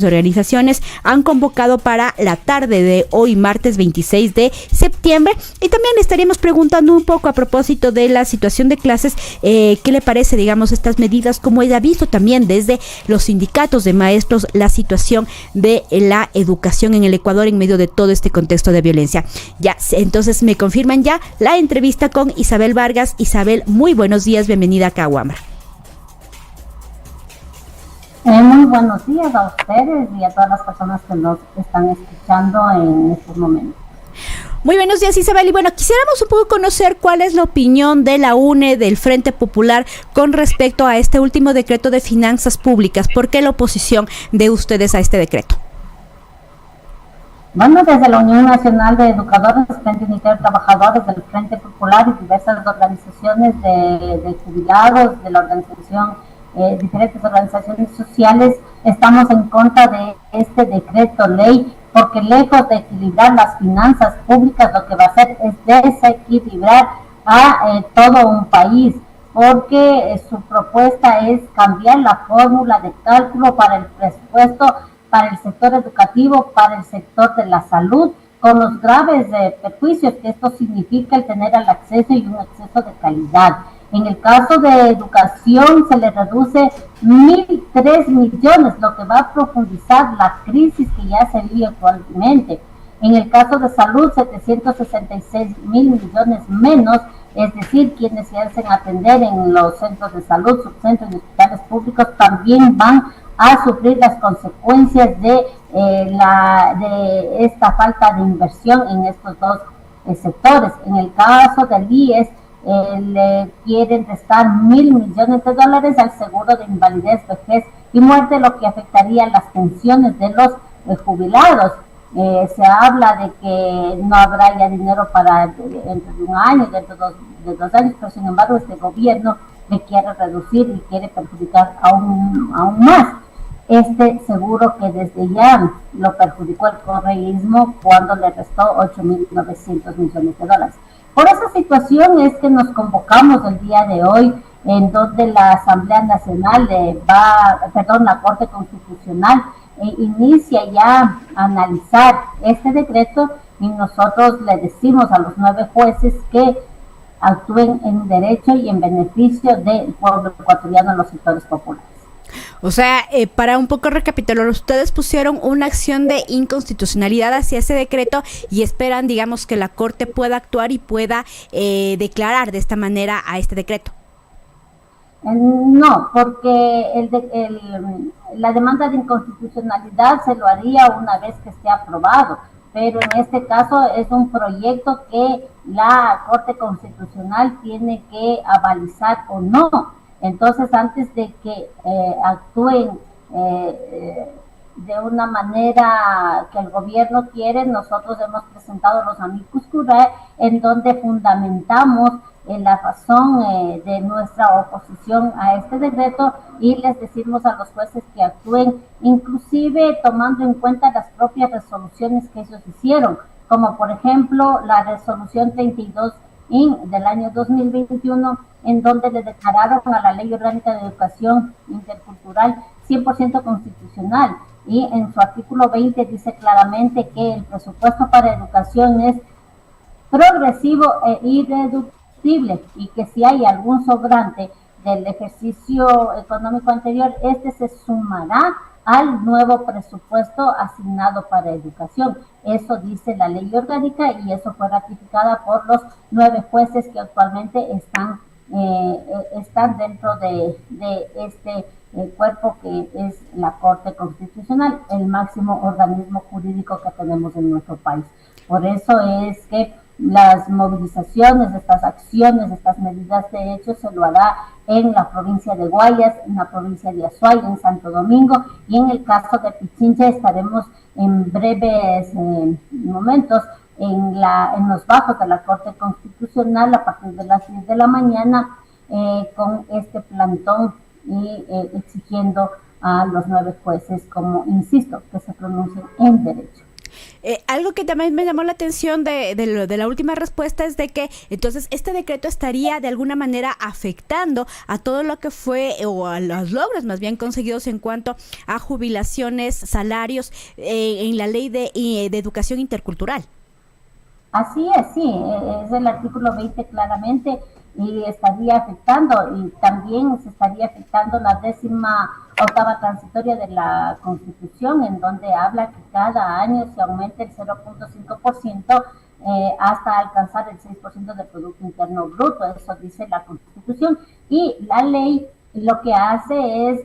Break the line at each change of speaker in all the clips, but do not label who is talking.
organizaciones han convocado para la tarde de hoy, martes 26 de septiembre, y también le estaríamos preguntando un poco a propósito de la situación de clases, qué le parece, digamos, estas medidas, como ella ha visto también desde los sindicatos de maestros la situación de la educación en el Ecuador en medio de todo este contexto de violencia. Ya, entonces me confirman ya la entrevista con Isabel Vargas. Isabel, muy buenos días, bienvenida acá a Wamra.
Muy buenos días a ustedes y a todas las personas que nos están escuchando en estos momentos.
Muy buenos días, Isabel. Y bueno, quisiéramos un poco conocer cuál es la opinión de la UNE, del Frente Popular, con respecto a este último decreto de finanzas públicas. ¿Por qué la oposición de ustedes a este decreto?
Bueno, desde la Unión Nacional de Educadores, Frente Unitario de Trabajadores del Frente Popular y diversas organizaciones de jubilados, de la organización diferentes organizaciones sociales, estamos en contra de este decreto ley, porque lejos de equilibrar las finanzas públicas, lo que va a hacer es desequilibrar a todo un país, porque su propuesta es cambiar la fórmula de cálculo para el presupuesto, para el sector educativo, para el sector de la salud, con los graves perjuicios que esto significa el tener el acceso y un acceso de calidad. En el caso de educación se le reduce 1.003 millones, lo que va a profundizar la crisis que ya se vive actualmente. En el caso de salud, 766 mil millones menos, es decir, quienes se hacen atender en los centros de salud, subcentros y hospitales públicos también van a sufrir las consecuencias de esta falta de inversión en estos dos sectores. En el caso del IES, le quieren restar 1.000 millones de dólares al seguro de invalidez, vejez y muerte, lo que afectaría las pensiones de los jubilados. Se habla de que no habrá ya dinero para dentro de un año, dentro de dos años, pero sin embargo este gobierno le quiere reducir y quiere perjudicar aún más este seguro que desde ya lo perjudicó el correísmo cuando le restó 8.900 millones de dólares. Por esa situación es que nos convocamos el día de hoy, en donde la Asamblea Nacional la Corte Constitucional inicia ya a analizar este decreto, y nosotros le decimos a los 9 jueces que actúen en derecho y en beneficio del pueblo ecuatoriano en los sectores populares.
O sea, para un poco recapitular, ustedes pusieron una acción de inconstitucionalidad hacia ese decreto y esperan, digamos, que la Corte pueda actuar y pueda declarar de esta manera a este decreto.
No, porque la demanda de inconstitucionalidad se lo haría una vez que esté aprobado, pero en este caso es un proyecto que la Corte Constitucional tiene que avalizar o no. Entonces, antes de que actúen de una manera que el gobierno quiere, nosotros hemos presentado los amicus curiae, en donde fundamentamos la razón de nuestra oposición a este decreto, y les decimos a los jueces que actúen, inclusive tomando en cuenta las propias resoluciones que ellos hicieron, como por ejemplo la resolución 32 del año 2021, en donde le declararon a la Ley Orgánica de Educación Intercultural 100% constitucional, y en su artículo 20 dice claramente que el presupuesto para educación es progresivo e irreductible, y que si hay algún sobrante del ejercicio económico anterior, este se sumará al nuevo presupuesto asignado para educación. Eso dice la ley orgánica, y eso fue ratificada por los 9 jueces que actualmente están dentro de este cuerpo que es la Corte Constitucional, el máximo organismo jurídico que tenemos en nuestro país. Por eso es que las movilizaciones, estas acciones, estas medidas de hecho se lo hará en la provincia de Guayas, en la provincia de Azuay, en Santo Domingo, y en el caso de Pichincha estaremos en breves momentos en los bajos de la Corte Constitucional a partir de las 10 de la mañana con este plantón y exigiendo a los 9 jueces, como insisto, que se pronuncien en derecho.
Algo que también me llamó la atención de la última respuesta es de que entonces este decreto estaría de alguna manera afectando a todo lo que fue o a los logros más bien conseguidos en cuanto a jubilaciones, salarios en la ley de educación intercultural.
Así es, sí, es el artículo 20 claramente y estaría afectando y también se estaría afectando la 18ª transitoria de la Constitución, en donde habla que cada año se aumente el 0.5% hasta alcanzar el 6% del Producto Interno Bruto, eso dice la Constitución, y la ley lo que hace es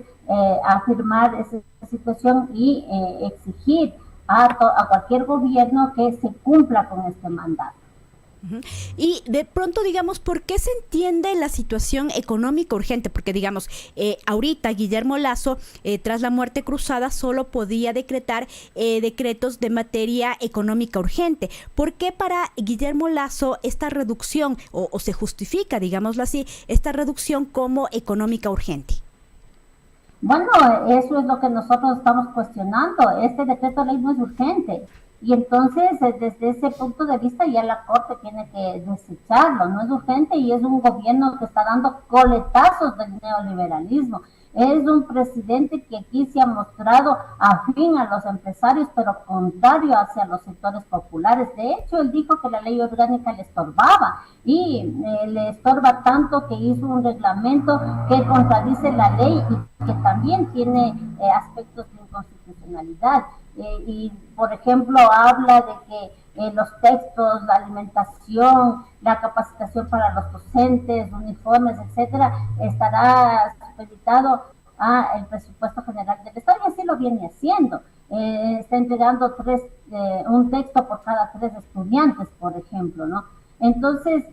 afirmar esa situación y exigir a cualquier gobierno que se cumpla con este mandato.
Y de pronto, digamos, ¿por qué se entiende la situación económica urgente? Porque, digamos, ahorita Guillermo Lasso, tras la muerte cruzada, solo podía decretar decretos de materia económica urgente. ¿Por qué para Guillermo Lasso esta reducción, o se justifica, digámoslo así, esta reducción como económica urgente?
Bueno, eso es lo que nosotros estamos cuestionando. Este decreto ley no es urgente. Y entonces, desde ese punto de vista, ya la Corte tiene que desecharlo. No es urgente y es un gobierno que está dando coletazos del neoliberalismo. Es un presidente que aquí se ha mostrado afín a los empresarios, pero contrario hacia los sectores populares. De hecho, él dijo que la ley orgánica le estorbaba y le estorba tanto que hizo un reglamento que contradice la ley y que también tiene aspectos de inconstitucionalidad. Y, por ejemplo, habla de que los textos, la alimentación, la capacitación para los docentes, uniformes, etcétera, estará supeditado al presupuesto general del Estado, y así lo viene haciendo. Está entregando un texto por cada 3 estudiantes, por ejemplo, ¿no? Entonces,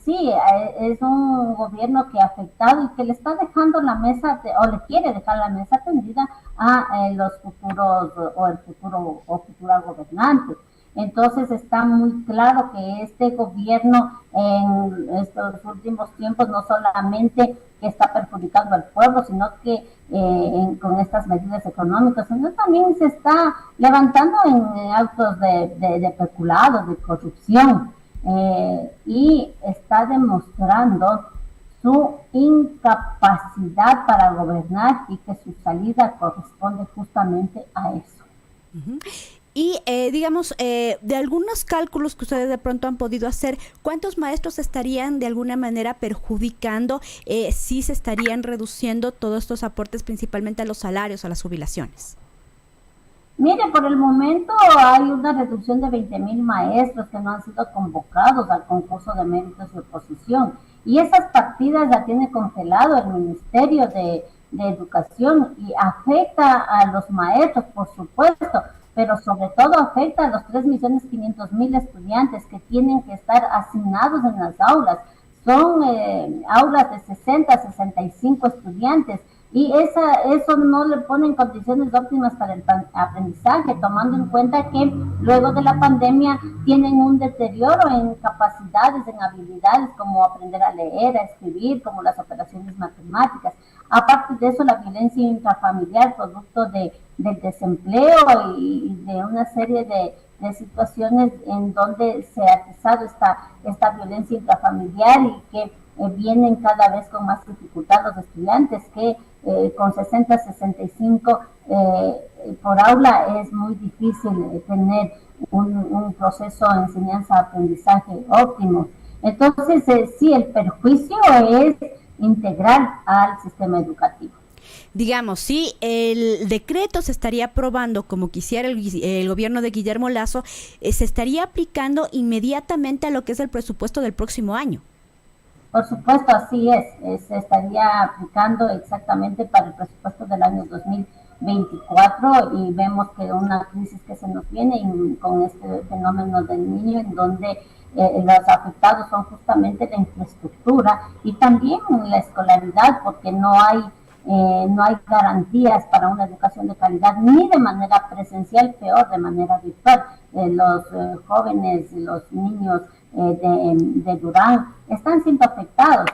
sí, es un gobierno que ha afectado y que le está dejando la mesa, o le quiere dejar la mesa tendida a los futuros, o el futuro, o futura gobernante. Entonces está muy claro que este gobierno en estos últimos tiempos no solamente que está perjudicando al pueblo, sino que con estas medidas económicas, sino también se está levantando en actos de peculado, de corrupción, y está demostrando su incapacidad para gobernar y que su salida corresponde justamente a eso.
Uh-huh. Y digamos, de algunos cálculos que ustedes de pronto han podido hacer, ¿cuántos maestros estarían de alguna manera perjudicando si se estarían reduciendo todos estos aportes, principalmente a los salarios, a las jubilaciones?
Mire, por el momento hay una reducción de 20,000 maestros que no han sido convocados al concurso de méritos de oposición. Y esas partidas la tiene congelado el Ministerio de Educación y afecta a los maestros, por supuesto, pero sobre todo afecta a los 3.500.000 estudiantes que tienen que estar asignados en las aulas. Son aulas de 60 a 65 estudiantes y eso no le pone en condiciones óptimas para el aprendizaje, tomando en cuenta que luego de la pandemia tienen un deterioro en capacidades, en habilidades como aprender a leer, a escribir, como las operaciones matemáticas. Aparte de eso, la violencia intrafamiliar, producto del desempleo y de una serie de situaciones en donde se ha atizado esta violencia intrafamiliar y que vienen cada vez con más dificultad los estudiantes que con 60, 65 por aula es muy difícil tener un proceso de enseñanza-aprendizaje óptimo. Entonces, sí, el perjuicio es integral al sistema educativo.
Digamos, si el decreto se estaría aprobando como quisiera el gobierno de Guillermo Lasso, se estaría aplicando inmediatamente a lo que es el presupuesto del próximo año.
Por supuesto, así es. Se estaría aplicando exactamente para el presupuesto del año 2024 y vemos que una crisis que se nos viene con este fenómeno del niño, en donde los afectados son justamente la infraestructura y también la escolaridad, porque no hay garantías para una educación de calidad, ni de manera presencial, peor de manera virtual. Los jóvenes, los niños de Durán están siendo afectados,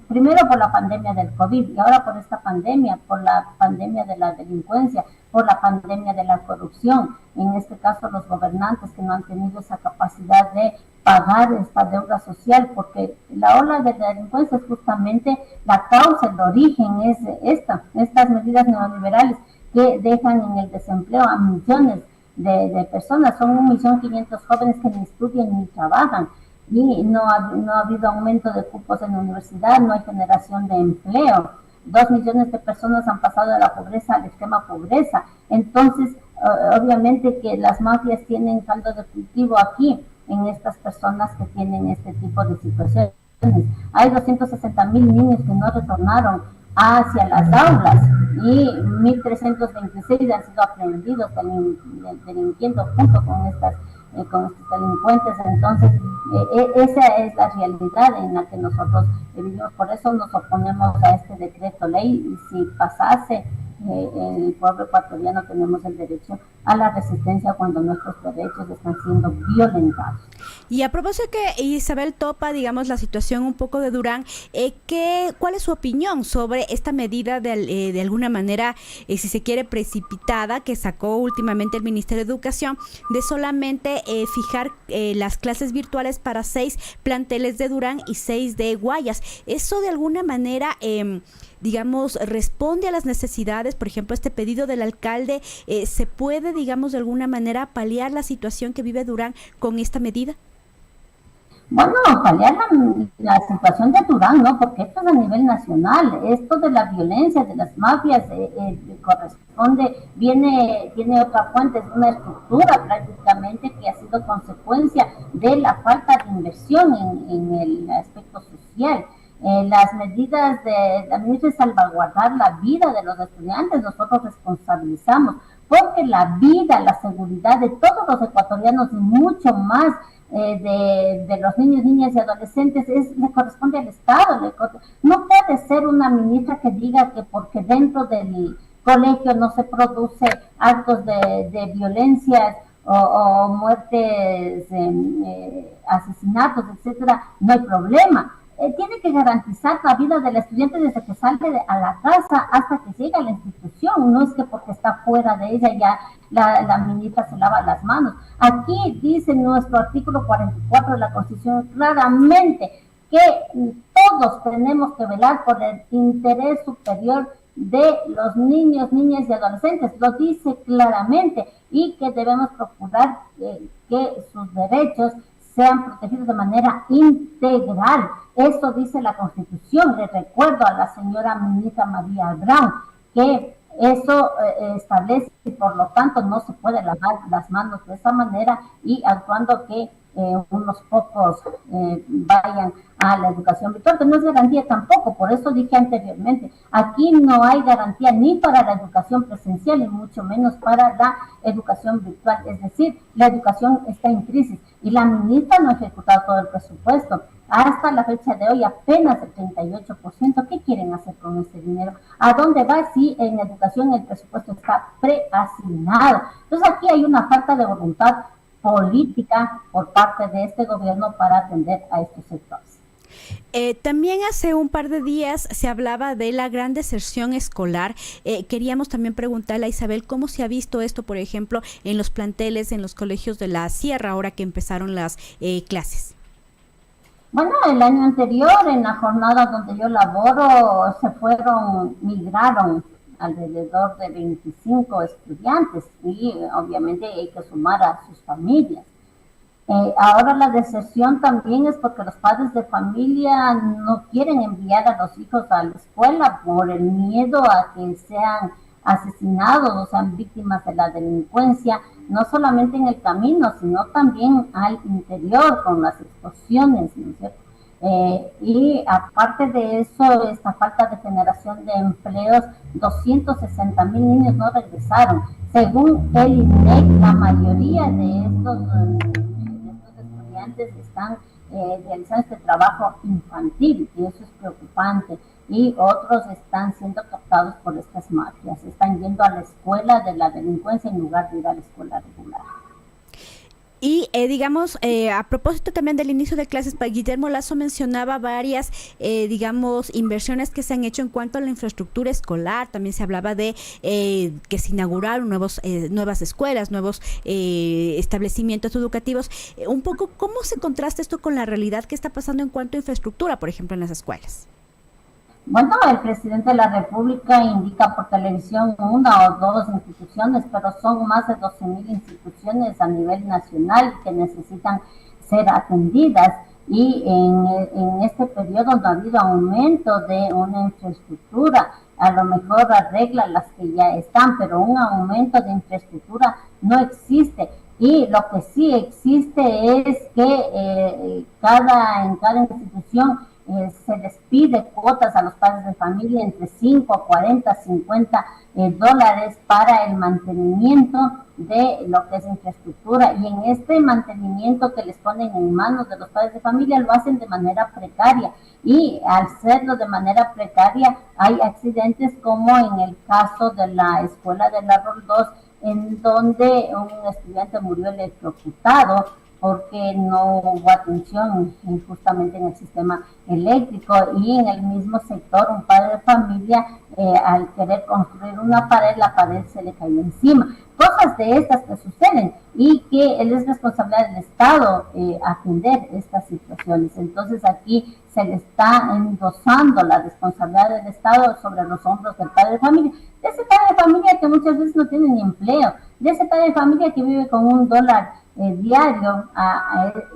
primero por la pandemia del COVID y ahora por esta pandemia, por la pandemia de la delincuencia, por la pandemia de la corrupción. En este caso, los gobernantes que no han tenido esa capacidad de pagar esta deuda social, porque la ola de delincuencia es justamente la causa, el origen es estas medidas neoliberales que dejan en el desempleo a millones de personas. Son 1.500.000 jóvenes que ni estudian ni trabajan, y no ha habido aumento de cupos en la universidad, no hay generación de empleo. 2 millones de personas han pasado de la pobreza a la extrema pobreza. Entonces, obviamente que las mafias tienen caldo de cultivo aquí, en estas personas que tienen este tipo de situaciones. Hay 260.000 niños que no retornaron hacia las aulas y 1.326 han sido aprendidos delinquiendo junto con estos delincuentes. Entonces, esa es la realidad en la que nosotros vivimos. Por eso nos oponemos a este decreto ley, y si pasase, el pueblo ecuatoriano tenemos el derecho a la resistencia cuando nuestros derechos están siendo violentados.
Y a propósito que Isabel topa, digamos, la situación un poco de Durán, ¿cuál es su opinión sobre esta medida de alguna manera, si se quiere, precipitada, que sacó últimamente el Ministerio de Educación, de solamente fijar las clases virtuales para 6 planteles de Durán y 6 de Guayas? Eso de alguna manera, digamos, responde a las necesidades. Por ejemplo, este pedido del alcalde, ¿se puede, digamos, de alguna manera paliar la situación que vive Durán con esta medida?
Bueno, paliar la situación de Durán, ¿no? Porque esto es a nivel nacional. Esto de la violencia, de las mafias, tiene otra fuente, es una estructura prácticamente que ha sido consecuencia de la falta de inversión en el aspecto social. Las medidas de la ministra es salvaguardar la vida de los estudiantes. Nosotros responsabilizamos porque la vida, la seguridad de todos los ecuatorianos y mucho más de los niños, niñas y adolescentes le corresponde al Estado. No puede ser una ministra que diga que porque dentro del colegio no se produce actos de violencias o muertes, asesinatos, etcétera, no hay problema. Tiene que garantizar la vida del estudiante desde que sale a la casa hasta que llega a la institución. No es que porque está fuera de ella ya la ministra se lava las manos. Aquí dice nuestro artículo 44 de la Constitución claramente que todos tenemos que velar por el interés superior de los niños, niñas y adolescentes. Lo dice claramente, y que debemos procurar que sus derechos sean protegidos de manera integral. Eso dice la Constitución. Le recuerdo a la señora ministra María Abrán que eso establece, y por lo tanto no se puede lavar las manos de esa manera y actuando que unos pocos vayan a la educación virtual, que no es garantía tampoco. Por eso dije anteriormente, aquí no hay garantía ni para la educación presencial y mucho menos para la educación virtual. Es decir, la educación está en crisis y la ministra no ha ejecutado todo el presupuesto. Hasta la fecha de hoy apenas el 38%. ¿Qué quieren hacer con ese dinero? ¿A dónde va si en educación el presupuesto está preasignado? Entonces aquí hay una falta de voluntad política por parte de este gobierno para atender a estos sectores.
También hace un par de días se hablaba de la gran deserción escolar. Queríamos también preguntarle a Isabel cómo se ha visto esto, por ejemplo, en los planteles, en los colegios de la Sierra, ahora que empezaron las clases.
Bueno, el año anterior, en la jornada donde yo laboro, migraron alrededor de 25 estudiantes y obviamente hay que sumar a sus familias. Ahora la deserción también es porque los padres de familia no quieren enviar a los hijos a la escuela por el miedo a que sean asesinados o sean víctimas de la delincuencia, no solamente en el camino, sino también al interior con las explosiones, ¿no es cierto? Y aparte de eso, esta falta de generación de empleos, 260,000 niños no regresaron. Según el INEC, la mayoría de estos estudiantes están realizando este trabajo infantil, y eso es preocupante. Y otros están siendo captados por estas mafias, están yendo a la escuela de la delincuencia en lugar de ir a la escuela regular.
Y digamos, a propósito también del inicio de clases, Guillermo Lasso mencionaba varias, digamos, inversiones que se han hecho en cuanto a la infraestructura escolar. También se hablaba de que se inauguraron nuevas escuelas, nuevos establecimientos educativos. Un poco, ¿cómo se contrasta esto con la realidad que está pasando en cuanto a infraestructura, por ejemplo, en las escuelas?
Bueno, el presidente de la República indica por televisión una o dos instituciones, pero son más de 12.000 instituciones a nivel nacional que necesitan ser atendidas. Y en este periodo no ha habido aumento de una infraestructura. A lo mejor arregla las que ya están, pero un aumento de infraestructura no existe. Y lo que sí existe es que en cada institución se les pide cuotas a los padres de familia entre 5, 40, 50 dólares para el mantenimiento de lo que es infraestructura, y en este mantenimiento que les ponen en manos de los padres de familia lo hacen de manera precaria, y al hacerlo de manera precaria hay accidentes como en el caso de la escuela de la Roldós, en donde un estudiante murió electrocutado porque no hubo atención justamente en el sistema eléctrico, y en el mismo sector un padre de familia al querer construir una pared, la pared se le cayó encima. Cosas de estas que suceden y que es responsabilidad del Estado atender estas situaciones. Entonces aquí se le está endosando la responsabilidad del Estado sobre los hombros del padre de familia, de ese padre de familia que muchas veces no tiene ni empleo, de ese padre de familia que vive con $1 diario,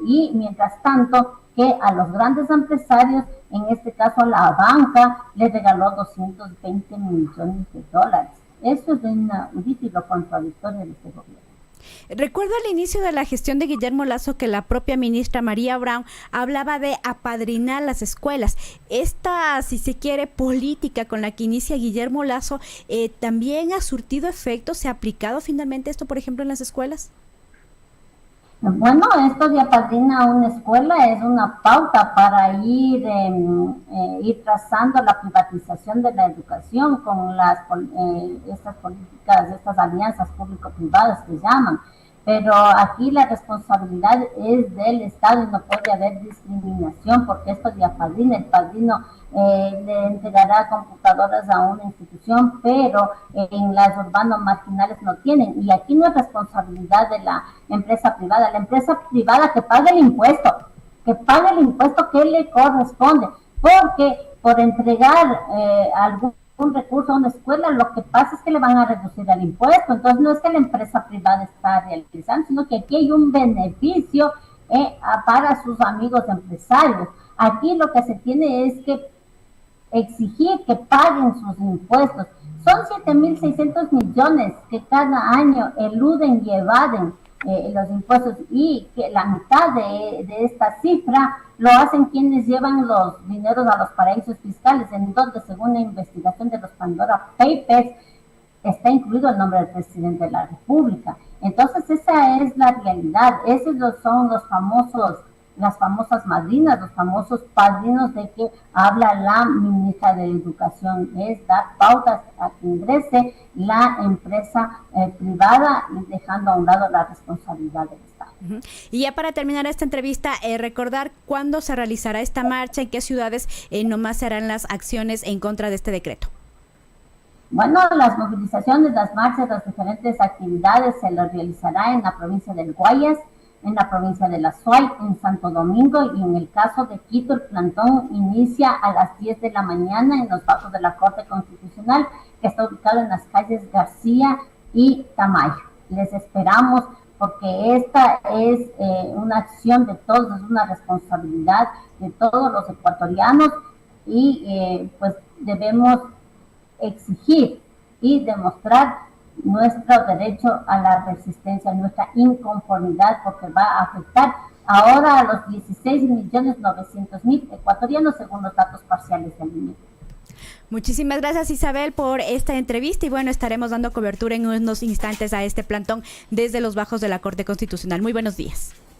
y mientras tanto que a los grandes empresarios, en este caso a la banca, le regaló $220 millones. Eso es inaudito y lo contradictorio de este gobierno.
Recuerdo al inicio de la gestión de Guillermo Lasso que la propia ministra María Brown hablaba de apadrinar las escuelas. Esta, si se quiere, política con la que inicia Guillermo Lasso, ¿también ha surtido efecto? ¿Se ha aplicado finalmente esto, por ejemplo, en las escuelas?
Bueno, esto de apadrina una escuela es una pauta para ir trazando la privatización de la educación con estas políticas, estas alianzas público-privadas que llaman. Pero aquí la responsabilidad es del Estado y no puede haber discriminación, porque esto de apadrina, el padrino le entregará computadoras a una institución, pero en las urbanos marginales no tienen. Y aquí no es responsabilidad de la empresa privada que pague el impuesto que le corresponde, porque por entregar algún recurso a una escuela, lo que pasa es que le van a reducir el impuesto. Entonces no es que la empresa privada está realizando, sino que aquí hay un beneficio para sus amigos empresarios. Aquí lo que se tiene es que exigir que paguen sus impuestos. Son 7.600 millones que cada año eluden y evaden los impuestos, y que la mitad de esta cifra lo hacen quienes llevan los dineros a los paraísos fiscales, en donde, según la investigación de los Pandora Papers, está incluido el nombre del presidente de la República. Entonces esa es la realidad. Esos son las famosas madrinas, los famosos padrinos de que habla la ministra de Educación, es dar pautas a que ingrese la empresa privada, dejando a un lado la responsabilidad del Estado.
Y ya para terminar esta entrevista, recordar cuándo se realizará esta marcha, en qué ciudades nomás se harán las acciones en contra de este decreto.
Bueno, las movilizaciones, las marchas, las diferentes actividades se las realizará en la provincia del Guayas, en la provincia de La Suay, en Santo Domingo, y en el caso de Quito el plantón inicia a las 10 de la mañana en los bajos de la Corte Constitucional, que está ubicado en las calles García y Tamayo. Les esperamos porque esta es una acción de todos, es una responsabilidad de todos los ecuatorianos, y pues debemos exigir y demostrar nuestro derecho a la resistencia, nuestra inconformidad, porque va a afectar ahora a los 16.900.000 ecuatorianos según los datos parciales del INE.
Muchísimas gracias, Isabel, por esta entrevista, y bueno, estaremos dando cobertura en unos instantes a este plantón desde los bajos de la Corte Constitucional. Muy buenos días.